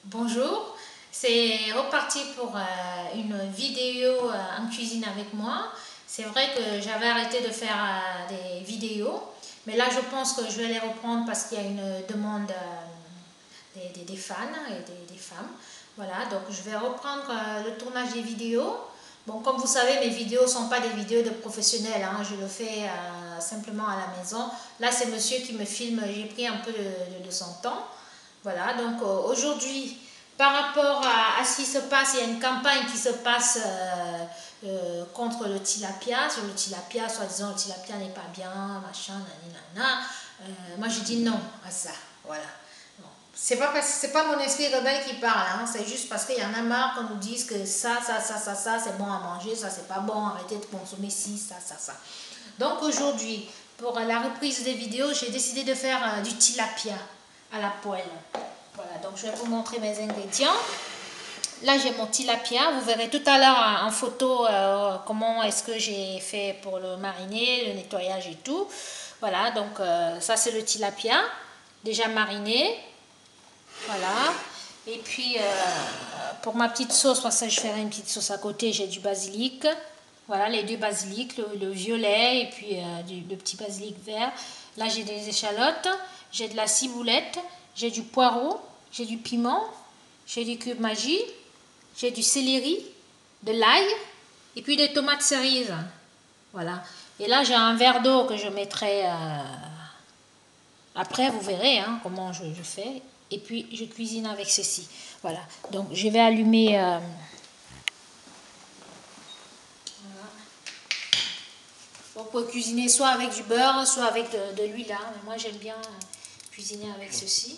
Bonjour, c'est reparti pour une vidéo en cuisine avec moi. C'est vrai que j'avais arrêté de faire des vidéos, mais là je pense que je vais les reprendre parce qu'il y a une demande des fans et des femmes. Voilà, donc je vais reprendre le tournage des vidéos. Bon, comme vous savez, mes vidéos ne sont pas des vidéos de professionnels, hein. Je le fais simplement à la maison. Là, c'est monsieur qui me filme, j'ai pris un peu de son temps. Voilà, donc aujourd'hui, par rapport à ce qui se passe, il y a une campagne qui se passe contre le tilapia. Sur le tilapia, soi-disant le tilapia n'est pas bien, machin, nanana. Moi, je dis non à ça. Voilà. C'est pas mon esprit rebelle qui parle, hein. C'est juste parce qu'il y en a marre qu'on nous dise que ça, c'est bon à manger, ça, c'est pas bon, arrêtez de consommer ci, ça. Donc aujourd'hui, pour la reprise des vidéos, j'ai décidé de faire du tilapia à la poêle. Voilà, donc je vais vous montrer mes ingrédients. Là, j'ai mon tilapia. Vous verrez tout à l'heure en photo comment est-ce que j'ai fait pour le mariner, le nettoyage et tout. Voilà, donc ça, c'est le tilapia, déjà mariné. Voilà. Et puis, pour ma petite sauce, parce que je ferai une petite sauce à côté, j'ai du basilic. Voilà, les deux basilics, le violet et puis le petit basilic vert. Là, j'ai des échalotes, j'ai de la ciboulette, j'ai du poireau, j'ai du piment, j'ai du cube magie, j'ai du céleri, de l'ail et puis des tomates cerises. Voilà. Et là, j'ai un verre d'eau que je mettrai après, vous verrez hein, comment je fais. Et puis, je cuisine avec ceci. Voilà. Donc, je vais allumer... On peut cuisiner soit avec du beurre, soit avec de l'huile. Hein. Mais moi, j'aime bien cuisiner avec ceci.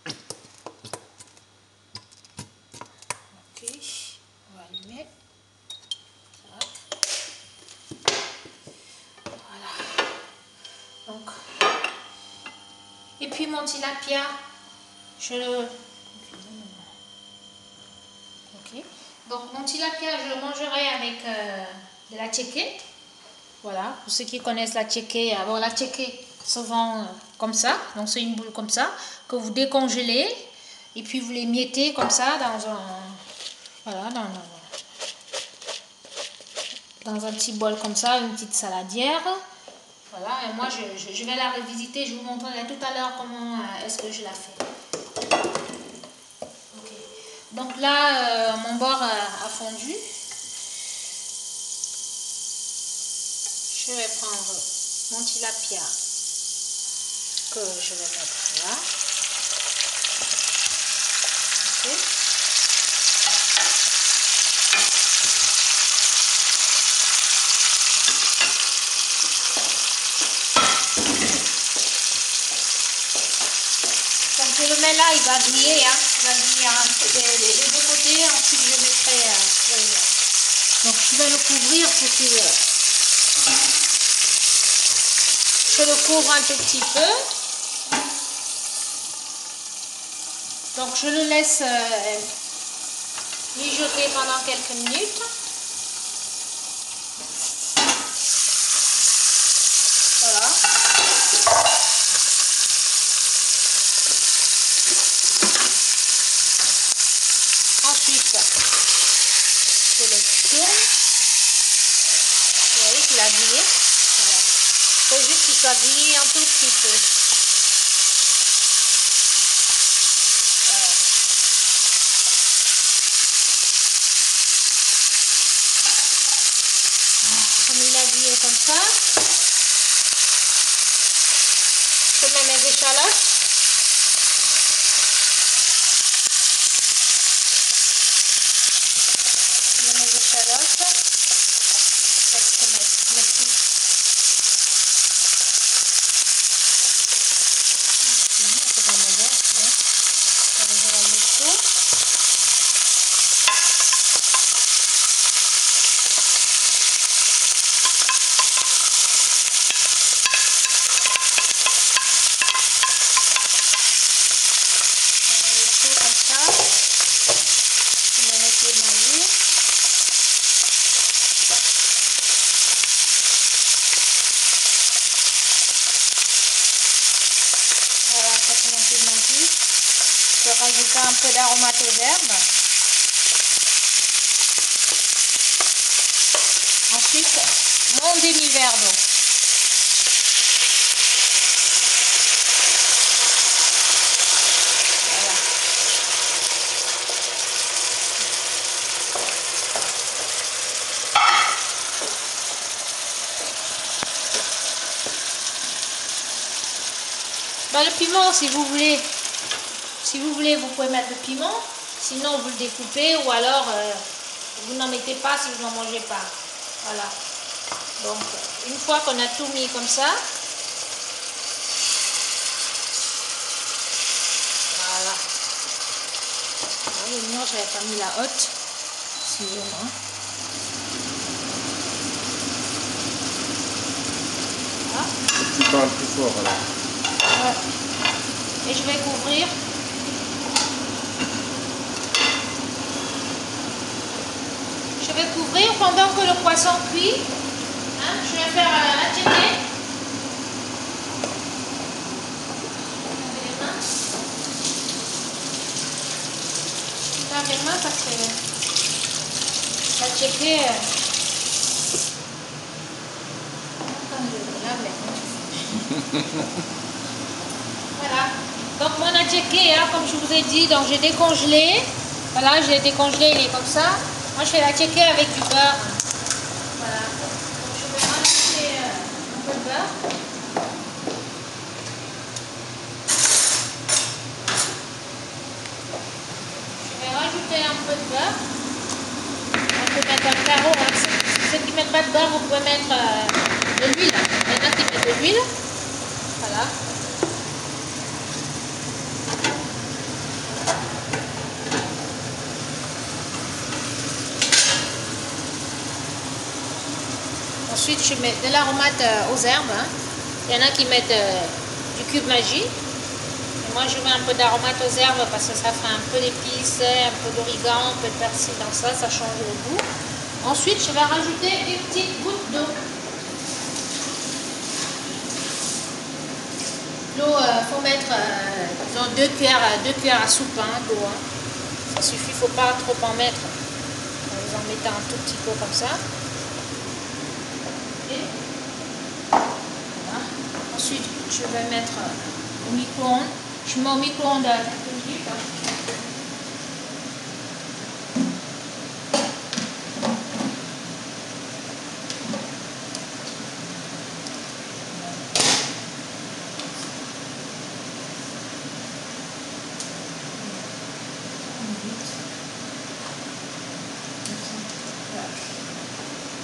Ok, on va allumer. Voilà. Donc, et puis mon tilapia, je le... Ok. Donc, mon tilapia, je le mangerai avec de la tchéké. Voilà, pour ceux qui connaissent la tchéké, bon, la tchéké se vend comme ça, donc c'est une boule comme ça, que vous décongelez, et puis vous les mettez comme ça dans un, voilà, dans un petit bol comme ça, une petite saladière. Voilà, et moi je vais la revisiter, je vous montrerai tout à l'heure comment est-ce que je la fais. Okay. Donc là, mon beurre a fondu. Je vais prendre mon tilapia que je vais mettre là. Okay. Donc je le mets là, il va griller, hein. Il va griller les deux côtés, ensuite je mettrai... donc je vais le couvrir pour qu'il... Je le couvre un tout petit peu. Donc je le laisse mijoter pendant quelques minutes. Voilà. Ensuite, je le tourne. Vous voyez qu'il a grillé. Il faut juste qu'il soit grillé un tout petit peu. Voilà. Comme il a grillé comme ça, je mets mes échalotes. Je mets mes échalotes. Je vais rajouter un peu d'aromates aux herbes. Ensuite, mon demi-verre d'eau. Voilà. Bah, le piment, si vous voulez, vous pouvez mettre le piment. Sinon, vous le découpez ou alors vous n'en mettez pas si vous n'en mangez pas. Voilà. Donc, une fois qu'on a tout mis comme ça, voilà. Non, je n'avais pas mis la haute. Excusez-moi. Voilà. Tu parles plus fort alors. Ouais. Et je vais couvrir. Je vais couvrir pendant que le poisson cuit. Hein, je vais faire un ticket. Lave les mains parce que la ticket. Voilà. Donc mon attiéké, hein, comme je vous ai dit, donc j'ai décongelé. Voilà, je l'ai décongelé, il est comme ça. Moi je fais l'attiéké avec du beurre. Voilà. Donc je vais rajouter un peu de beurre. Je vais rajouter un peu de beurre. On peut mettre un carreau. Hein. Ceux qui ne mettent pas de beurre, vous pouvez mettre de l'huile. Il y en a qui mettent de l'huile. Voilà. Ensuite, je mets de l'aromate aux herbes. Hein. Il y en a qui mettent du cube magie. Et moi, je mets un peu d'aromate aux herbes parce que ça fait un peu d'épices, un peu d'origan, un peu de persil dans ça. Ça change le goût. Ensuite, je vais rajouter des petites gouttes d'eau. L'eau, il faut mettre disons 2 cuillères à soupe d'eau. Hein. Ça suffit, il ne faut pas trop en mettre. Vous en mettez un tout petit peu comme ça. Voilà. Ensuite, je vais mettre au micro-ondes. Je mets au micro-ondes quelques minutes.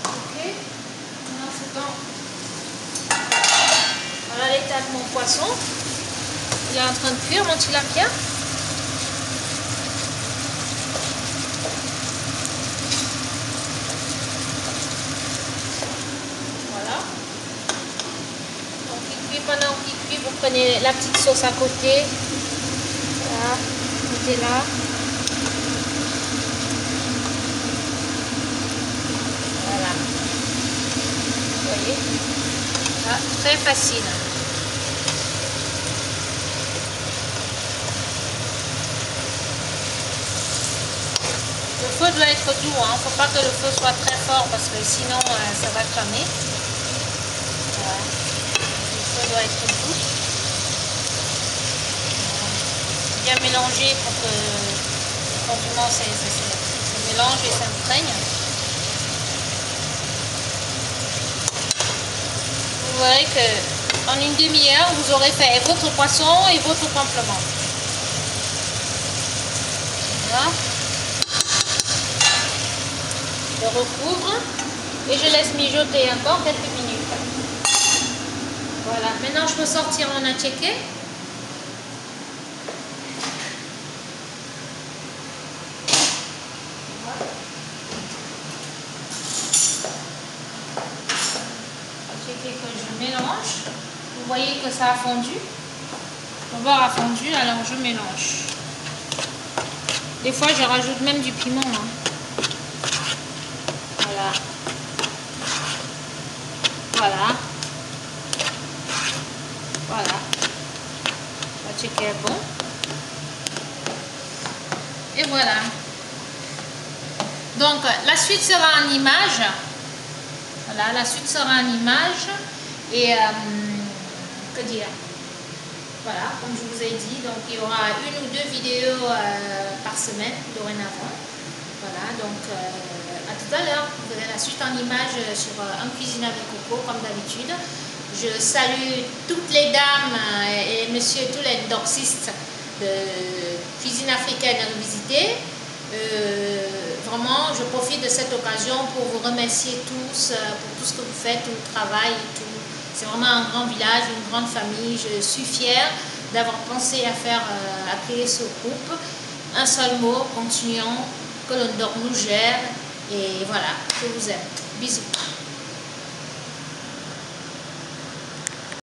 Ok. Maintenant, c'est bon. Voilà l'état de mon poisson. Il est en train de cuire, mon tilapia. Voilà. Donc il cuit, pendant qu'il cuit, vous prenez la petite sauce à côté. Voilà, mettez là. Voilà. Vous voyez? Là, très facile. Le feu doit être doux, il ne faut pas que le feu soit très fort parce que sinon ça va cramer. Voilà. Le feu doit être doux. Bien mélanger pour que le condiment se mélange et s'imprègne. Vous verrez qu'en une demi-heure, vous aurez fait votre poisson et votre complément. Voilà. Je recouvre et je laisse mijoter encore quelques minutes. Voilà, maintenant je peux sortir mon attiéké. Attiéké que je mélange. Vous voyez que ça a fondu. Le beurre a fondu, alors je mélange. Des fois je rajoute même du piment. Hein. Voilà. Voilà. Voilà. L'attiéké est bon. Et voilà. Donc la suite sera en image. Voilà, la suite sera en image. Et que dire? Voilà, comme je vous ai dit, donc il y aura 1 ou 2 vidéos par semaine dorénavant. Voilà, donc à tout à l'heure. Vous verrez la suite en image sur En Cuisine avec Coco, comme d'habitude. Je salue toutes les dames et messieurs, tous les doxistes de Cuisine Africaine Revisitée. Vraiment, je profite de cette occasion pour vous remercier tous pour tout ce que vous faites, tout le travail et tout. C'est vraiment un grand village, une grande famille. Je suis fière d'avoir pensé à créer ce groupe. Un seul mot, continuons, que l'on nous gère. Et voilà, je vous aime. Bisous.